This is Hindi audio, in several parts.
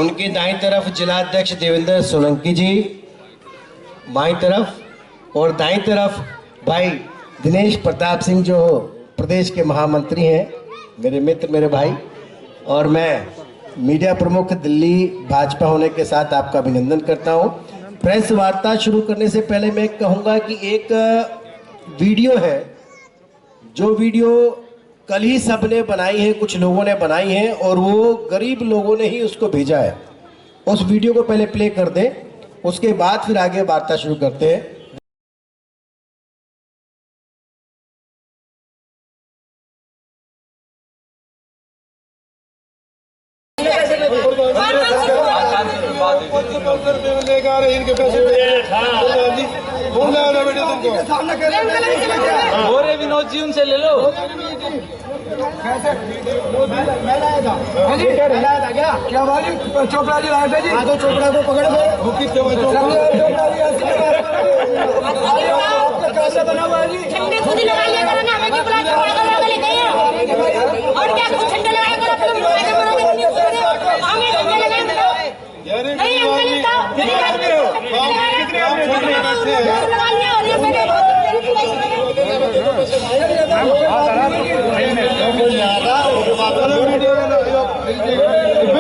उनकी दाईं तरफ जिलाध्यक्ष देवेंद्र सोलंकी जी, बाईं तरफ, और दाईं तरफ भाई दिनेश प्रताप सिंह जो प्रदेश के महामंत्री हैं, मेरे मित्र, मेरे भाई। और मैं मीडिया प्रमुख दिल्ली भाजपा होने के साथ आपका अभिनंदन करता हूं। प्रेस वार्ता शुरू करने से पहले मैं कहूंगा कि एक वीडियो है, जो वीडियो कल ही सबने बनाई है, कुछ लोगों ने बनाई है और वो गरीब लोगों ने ही उसको भेजा है। उस वीडियो को पहले प्ले कर दें, उसके बाद फिर आगे वार्ता शुरू करते हैं। इनके पैसे विनोद जी उनसे ले लो। क्या भाई चोपड़ा जी लाए थे जी? हाँ तो चोपड़ा को पकड़ गए। कैसे बना हुआ है जी? झंडे खुद ही लगा लिया करो ना, हमें क्यों बुला के पागल वागल लेते हैं? और क्या खुद झंडे लगाया करो, तुम बुला के बनाओगे, हमें झंडे लगाए करो। नहीं अंकल बताओ, कितने आदमी हो? लगा लिया और ये मैंने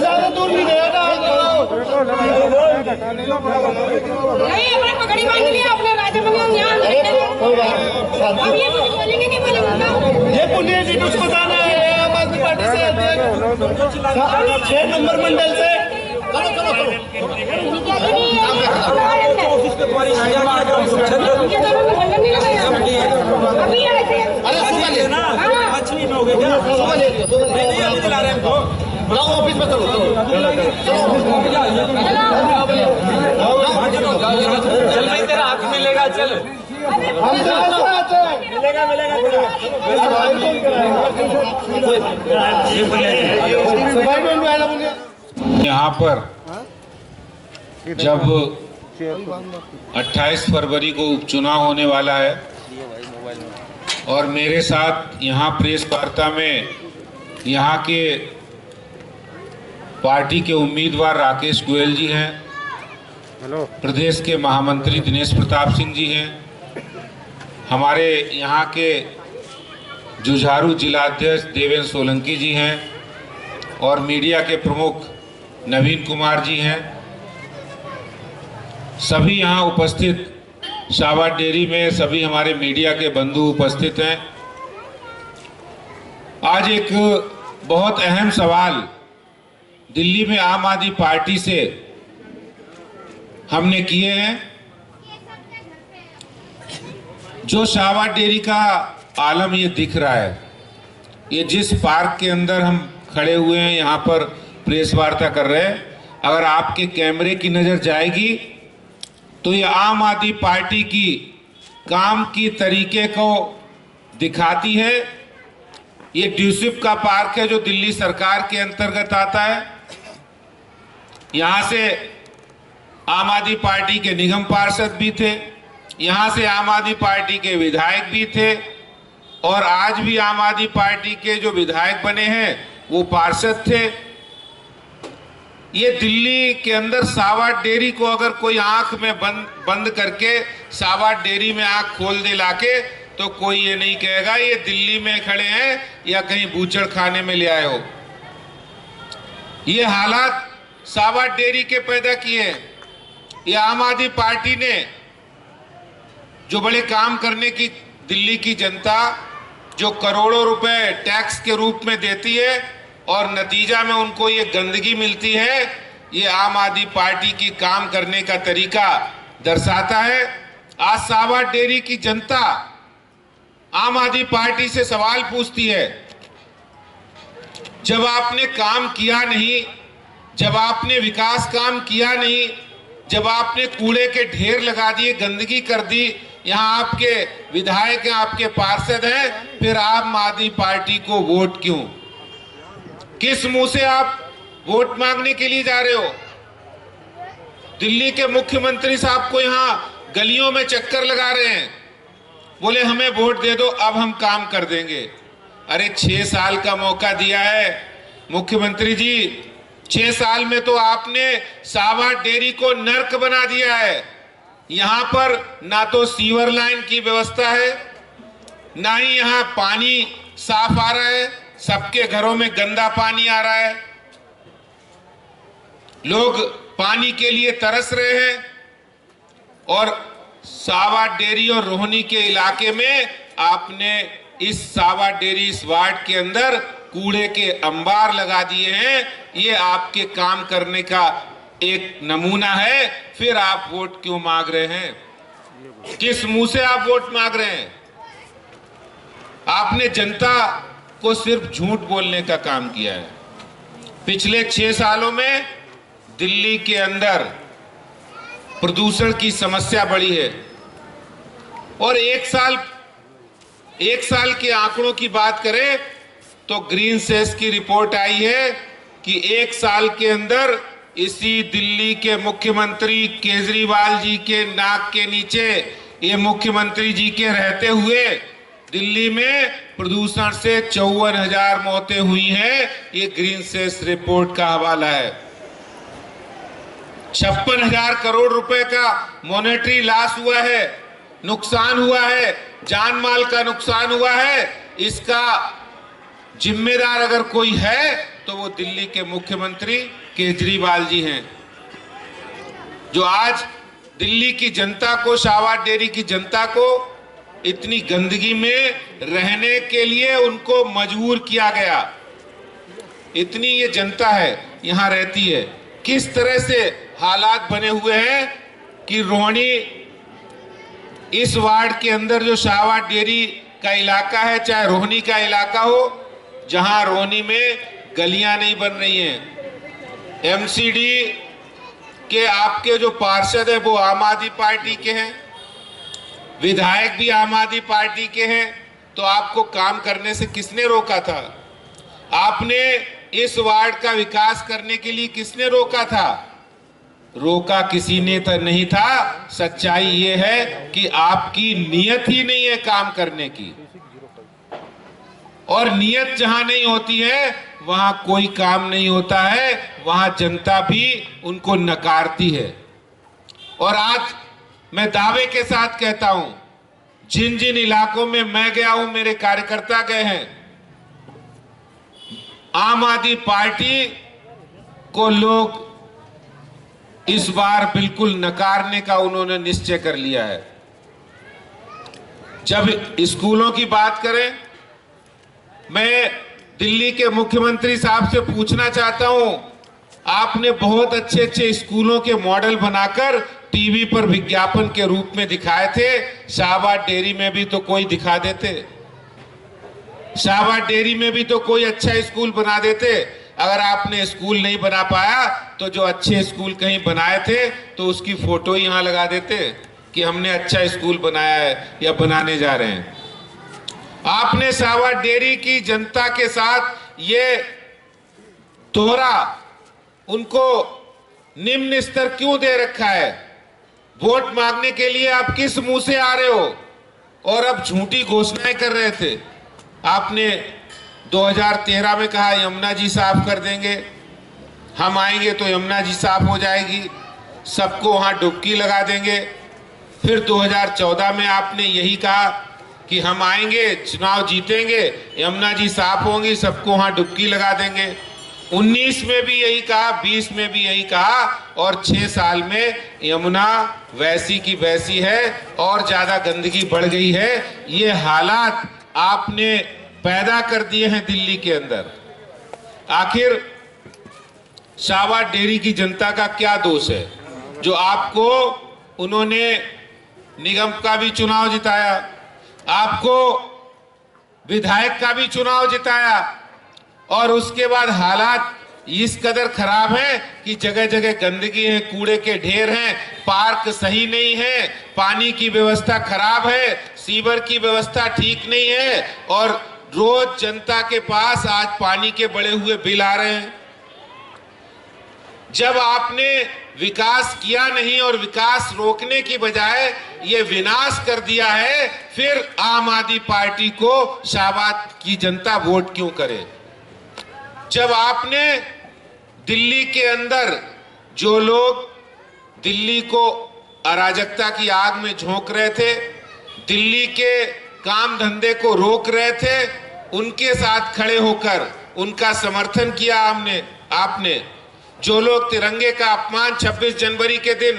ज्यादा दूर नहीं गया था। नहीं अपने पकड़ी मांग लिया, अपने राजा बने हम यहाँ अब ये बोलेंगे नहीं बोलेंगे। ये पुण्य जी कुछ बताना है आम आदमी पार्टी से 6 नंबर मंडल से। चलो चलो चलो अभी ऐसे मछली में हो गया क्या? नहीं अभी दिला रहे हैं हमको। बुलाओ ऑफिस में। चलो चल भाई तेरा हाथ मिलेगा। चल मिलेगा मिलेगा यहाँ पर जब 28 फरवरी को उपचुनाव होने वाला है और मेरे साथ यहाँ प्रेस वार्ता में यहाँ के पार्टी के उम्मीदवार राकेश गोयल जी हैं, प्रदेश के महामंत्री दिनेश प्रताप सिंह जी हैं, हमारे यहाँ के जुझारू जिलाध्यक्ष देवेंद्र सोलंकी जी हैं और मीडिया के प्रमुख नवीन कुमार जी हैं। सभी यहाँ उपस्थित शाहबाद डेयरी में सभी हमारे मीडिया के बंधु उपस्थित हैं। आज एक बहुत अहम सवाल दिल्ली में आम आदमी पार्टी से हमने किए हैं। जो शाहबाद डेयरी का आलम ये दिख रहा है, ये जिस पार्क के अंदर हम खड़े हुए हैं, यहाँ पर प्रेस वार्ता कर रहे हैं, अगर आपके कैमरे की नज़र जाएगी तो ये आम आदमी पार्टी की काम की तरीके को दिखाती है। ये ड्यूसिप का पार्क है जो दिल्ली सरकार के अंतर्गत आता है। यहाँ से आम आदमी पार्टी के निगम पार्षद भी थे, यहाँ से आम आदमी पार्टी के विधायक भी थे और आज भी आम आदमी पार्टी के जो विधायक बने हैं वो पार्षद थे। ये दिल्ली के अंदर शाहबाद डेयरी को अगर कोई आंख में बंद करके शाहबाद डेयरी में आंख खोल दे लाके, तो कोई ये नहीं कहेगा ये दिल्ली में खड़े हैं या कहीं बूचड़ खाने में ले आए हो। ये हालात शाहबाद डेयरी के पैदा किए हैं। ये आम आदमी पार्टी ने जो बड़े काम करने की दिल्ली की जनता जो करोड़ों रुपए टैक्स के रूप में देती है और नतीजा में उनको ये गंदगी मिलती है, ये आम आदमी पार्टी की काम करने का तरीका दर्शाता है। आज शाहबाद डेयरी की जनता आम आदमी पार्टी से सवाल पूछती है, जब आपने काम किया नहीं, जब आपने विकास काम किया नहीं, जब आपने कूड़े के ढेर लगा दिए, गंदगी कर दी, यहाँ आपके विधायक हैं, आपके पार्षद हैं, फिर आम आदमी पार्टी को वोट क्यों? किस मुंह से आप वोट मांगने के लिए जा रहे हो? दिल्ली के मुख्यमंत्री साहब को यहाँ गलियों में चक्कर लगा रहे हैं, बोले हमें वोट दे दो अब हम काम कर देंगे। अरे 6 साल का मौका दिया है मुख्यमंत्री जी, 6 साल में तो आपने सावा डेयरी को नर्क बना दिया है। यहां पर ना तो सीवर लाइन की व्यवस्था है, ना ही यहां पानी साफ आ रहा है, सबके घरों में गंदा पानी आ रहा है, लोग पानी के लिए तरस रहे हैं। और सावा डेयरी और रोहनी के इलाके में आपने इस सावा डेयरी इस वार्ड के अंदर कूड़े के अंबार लगा दिए हैं। ये आपके काम करने का एक नमूना है। फिर आप वोट क्यों मांग रहे हैं? किस मुंह से आप वोट मांग रहे हैं? आपने जनता को सिर्फ झूठ बोलने का काम किया है। पिछले 6 सालों में दिल्ली के अंदर प्रदूषण की समस्या बढ़ी है। और एक साल के आंकड़ों की बात करें तो ग्रीन सेस की रिपोर्ट आई है कि 1 साल के अंदर इसी दिल्ली के मुख्यमंत्री केजरीवाल जी के नाक के नीचे, ये मुख्यमंत्री जी के रहते हुए दिल्ली में प्रदूषण से 54,000 मौतें हुई हैं। ये ग्रीन सेस रिपोर्ट का हवाला है। 56,000 करोड़ रुपए का मॉनेटरी लॉस हुआ है, नुकसान हुआ है, जान माल का नुकसान हुआ है। इसका जिम्मेदार अगर कोई है तो वो दिल्ली के मुख्यमंत्री केजरीवाल जी हैं, जो आज दिल्ली की जनता को, सावा डेयरी की जनता को इतनी गंदगी में रहने के लिए उनको मजबूर किया गया। इतनी ये जनता है यहां रहती है। किस तरह से हालात बने हुए हैं कि रोहनी इस वार्ड के अंदर जो सावा डेयरी का इलाका है, चाहे रोहनी का इलाका हो, जहां रोहनी में गलियां नहीं बन रही हैं। एमसीडी के आपके जो पार्षद है वो आम आदमी पार्टी के हैं, विधायक भी आम आदमी पार्टी के हैं, तो आपको काम करने से किसने रोका था? आपने इस वार्ड का विकास करने के लिए किसने रोका था? रोका किसी ने तो नहीं था। सच्चाई ये है कि आपकी नीयत ही नहीं है काम करने की, और नीयत जहां नहीं होती है वहां कोई काम नहीं होता है, वहां जनता भी उनको नकारती है। और आज मैं दावे के साथ कहता हूं, जिन जिन इलाकों में मैं गया हूं, मेरे कार्यकर्ता गए हैं, आम आदमी पार्टी को लोग इस बार बिल्कुल नकारने का उन्होंने निश्चय कर लिया है। जब स्कूलों की बात करें, मैं दिल्ली के मुख्यमंत्री साहब से पूछना चाहता हूं, आपने बहुत अच्छे अच्छे स्कूलों के मॉडल बनाकर टीवी पर विज्ञापन के रूप में दिखाए थे। सावा डेयरी में भी तो कोई दिखा देते, सावा डेयरी में भी तो कोई अच्छा स्कूल बना देते। अगर आपने स्कूल नहीं बना पाया तो जो अच्छे स्कूल कहीं बनाए थे तो उसकी फोटो यहां लगा देते कि हमने अच्छा स्कूल बनाया है या बनाने जा रहे हैं। आपने सावा डेयरी की जनता के साथ ये दोहरा, उनको निम्न स्तर क्यों दे रखा है? वोट मांगने के लिए आप किस मुंह से आ रहे हो? और अब झूठी घोषणाएं कर रहे थे। आपने 2013 में कहा यमुना जी साफ कर देंगे, हम आएंगे तो यमुना जी साफ हो जाएगी, सबको वहां डुबकी लगा देंगे। फिर 2014 में आपने यही कहा कि हम आएंगे, चुनाव जीतेंगे, यमुना जी साफ होंगी, सबको वहां डुबकी लगा देंगे। 19 में भी यही कहा, 20 में भी यही कहा, और 6 साल में यमुना वैसी की वैसी है और ज्यादा गंदगी बढ़ गई है। ये हालात आपने पैदा कर दिए हैं दिल्ली के अंदर। आखिर सावा डेयरी की जनता का क्या दोष है जो आपको, उन्होंने निगम का भी चुनाव जिताया, आपको विधायक का भी चुनाव जिताया, और उसके बाद हालात इस कदर खराब है कि जगह जगह गंदगी है, कूड़े के ढेर हैं, पार्क सही नहीं है, पानी की व्यवस्था खराब है, सीवर की व्यवस्था ठीक नहीं है, और रोज जनता के पास आज पानी के बढ़े हुए बिल आ रहे हैं। जब आपने विकास किया नहीं और विकास रोकने की बजाय ये विनाश कर दिया है, फिर आम आदमी पार्टी को सावा की जनता वोट क्यों करे? जब आपने दिल्ली के अंदर जो लोग दिल्ली को अराजकता की आग में झोंक रहे थे, दिल्ली के काम धंधे को रोक रहे थे, उनके साथ खड़े होकर उनका समर्थन किया आपने। जो लोग तिरंगे का अपमान 26 जनवरी के दिन,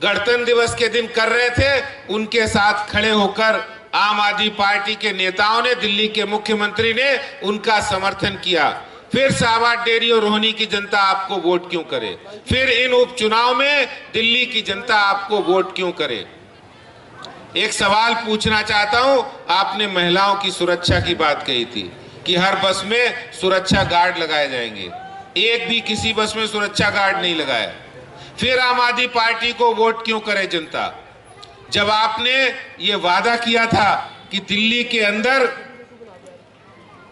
गणतंत्र दिवस के दिन कर रहे थे, उनके साथ खड़े होकर आम आदमी पार्टी के नेताओं ने, दिल्ली के मुख्यमंत्री ने उनका समर्थन किया। फिर शाहबाद डेयरी और रोहनी की जनता आपको वोट क्यों करे? फिर इन उपचुनाव में दिल्ली की जनता आपको वोट क्यों करे? एक सवाल पूछना चाहता हूं। आपने महिलाओं की सुरक्षा की बात कही थी कि हर बस में सुरक्षा गार्ड लगाए जाएंगे। एक भी किसी बस में सुरक्षा गार्ड नहीं लगाया। फिर आम आदमी पार्टी को वोट क्यों करे जनता? जब आपने ये वादा किया था कि दिल्ली के अंदर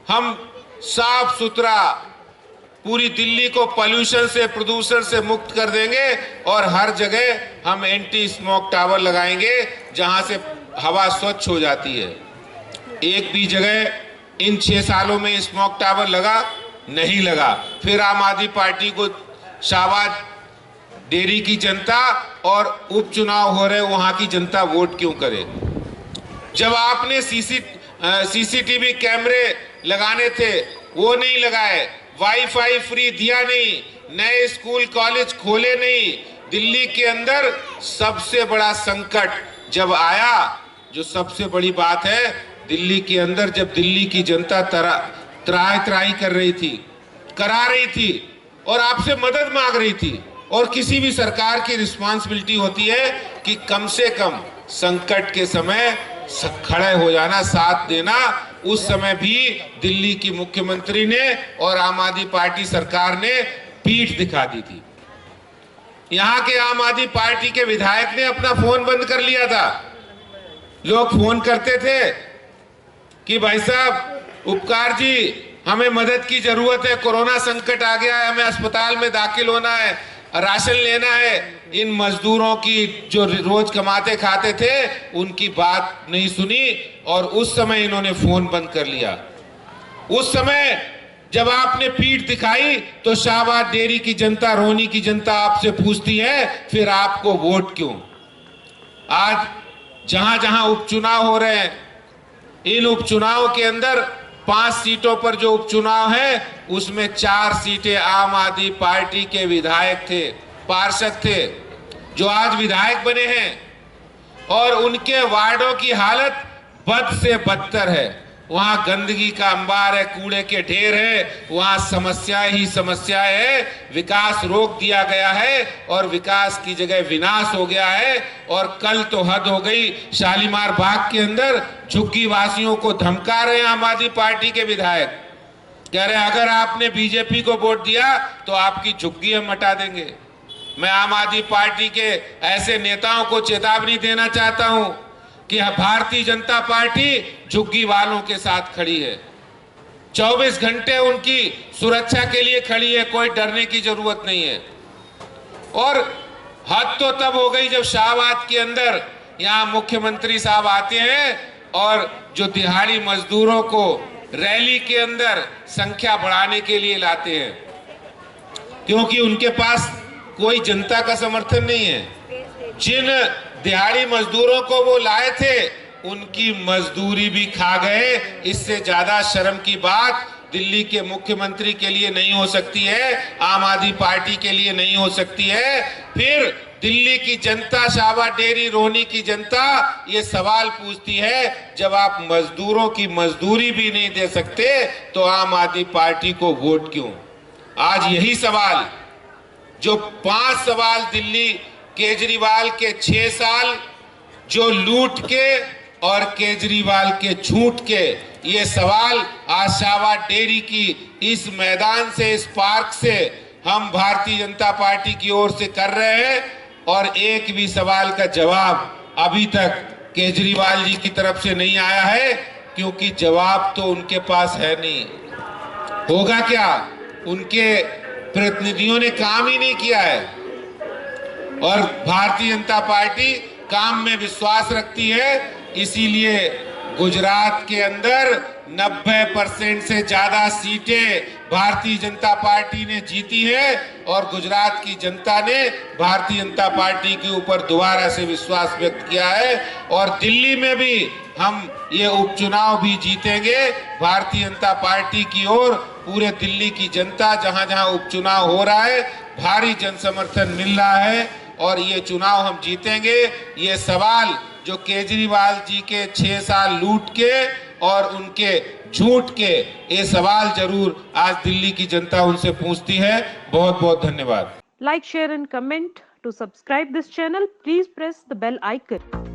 हम साफ सुथरा पूरी दिल्ली को पॉल्यूशन से, प्रदूषण से मुक्त कर देंगे और हर जगह हम एंटी स्मोक टावर लगाएंगे जहां से हवा स्वच्छ हो जाती है। एक भी जगह इन 6 सालों में स्मोक टावर लगा? नहीं लगा। फिर आम आदमी पार्टी को शाहबाद डेयरी की जनता और उपचुनाव हो रहे वहां की जनता वोट क्यों करे? जब आपने सीसीटीवी कैमरे लगाने थे वो नहीं लगाए, वाईफाई फ्री दिया नहीं, नए स्कूल कॉलेज खोले नहीं। दिल्ली के अंदर सबसे बड़ा संकट जब आया, जो सबसे बड़ी बात है, दिल्ली के अंदर जब दिल्ली की जनता त्राही कर रही थी, करा रही थी और आपसे मदद मांग रही थी, और किसी भी सरकार की रिस्पांसिबिलिटी होती है कि कम से कम संकट के समय खड़े हो जाना, साथ देना। उस समय भी दिल्ली की मुख्यमंत्री ने और आम आदमी पार्टी सरकार ने पीठ दिखा दी थी। यहाँ के आम आदमी पार्टी के विधायक ने अपना फोन बंद कर लिया था। लोग फोन करते थे कि भाई साहब, उपकार जी, हमें मदद की जरूरत है, कोरोना संकट आ गया है, हमें अस्पताल में दाखिल होना है, राशन लेना है। इन मजदूरों की जो रोज कमाते खाते थे उनकी बात नहीं सुनी और उस समय इन्होंने फोन बंद कर लिया। उस समय जब आपने पीठ दिखाई तो शाहबाद डेयरी की जनता, रोहनी की जनता आपसे पूछती है फिर आपको वोट क्यों? आज जहां जहां उपचुनाव हो रहे हैं, इन उपचुनाव के अंदर 5 सीटों पर जो उपचुनाव है उसमें 4 सीटें आम आदमी पार्टी के विधायक थे, पार्षद थे, जो आज विधायक बने हैं और उनके वार्डों की हालत बद से बदतर है। वहां गंदगी का अंबार है, कूड़े के ढेर है, वहां समस्याएं ही समस्याएं है। विकास रोक दिया गया है और विकास की जगह विनाश हो गया है। और कल तो हद हो गई, शालीमार बाग के अंदर झुग्गी वासियों को धमका रहे हैं आम आदमी पार्टी के विधायक। कह रहे अगर आपने बीजेपी को वोट दिया तो आपकी झुग्गी हम हटा देंगे। मैं आम आदमी पार्टी के ऐसे नेताओं को चेतावनी देना चाहता हूं कि भारतीय जनता पार्टी झुग्गी वालों के साथ खड़ी है, 24 घंटे उनकी सुरक्षा के लिए खड़ी है, कोई डरने की जरूरत नहीं है। और हद तो तब हो गई जब शाहबाद के अंदर यहाँ मुख्यमंत्री साहब आते हैं और जो दिहाड़ी मजदूरों को रैली के अंदर संख्या बढ़ाने के लिए लाते हैं, क्योंकि उनके पास कोई जनता का समर्थन नहीं है। जिन दिहाड़ी मजदूरों को वो लाए थे उनकी मजदूरी भी खा गए। इससे ज्यादा शर्म की बात दिल्ली के मुख्यमंत्री के लिए नहीं हो सकती है, आम आदमी पार्टी के लिए नहीं हो सकती है। फिर दिल्ली की जनता, शाहबाद डेयरी, रोहनी की जनता ये सवाल पूछती है, जब आप मजदूरों की मजदूरी भी नहीं दे सकते तो आम आदमी पार्टी को वोट क्यों? आज यही सवाल, जो 5 सवाल दिल्ली केजरीवाल के 6 साल जो लूट के और केजरीवाल के झूठ के, ये सवाल आज शाहबाद डेयरी की इस मैदान से, इस पार्क से हम भारतीय जनता पार्टी की ओर से कर रहे हैं। और एक भी सवाल का जवाब अभी तक केजरीवाल जी की तरफ से नहीं आया है, क्योंकि जवाब तो उनके पास है नहीं। होगा क्या? उनके प्रतिनिधियों ने काम ही नहीं किया है। और भारतीय जनता पार्टी काम में विश्वास रखती है, इसीलिए गुजरात के अंदर 90% से ज्यादा सीटें भारतीय जनता पार्टी ने जीती है और गुजरात की जनता ने भारतीय जनता पार्टी के ऊपर दोबारा से विश्वास व्यक्त किया है। और दिल्ली में भी हम ये उपचुनाव भी जीतेंगे। भारतीय जनता पार्टी की ओर पूरे दिल्ली की जनता, जहां जहां उपचुनाव हो रहा है, भारी जन समर्थन मिल रहा है और ये चुनाव हम जीतेंगे। ये सवाल जो केजरीवाल जी के 6 साल लूट के और उनके झूठ के, ये सवाल जरूर आज दिल्ली की जनता उनसे पूछती है। बहुत बहुत धन्यवाद। Like, share and comment. To subscribe this channel, please press the bell icon.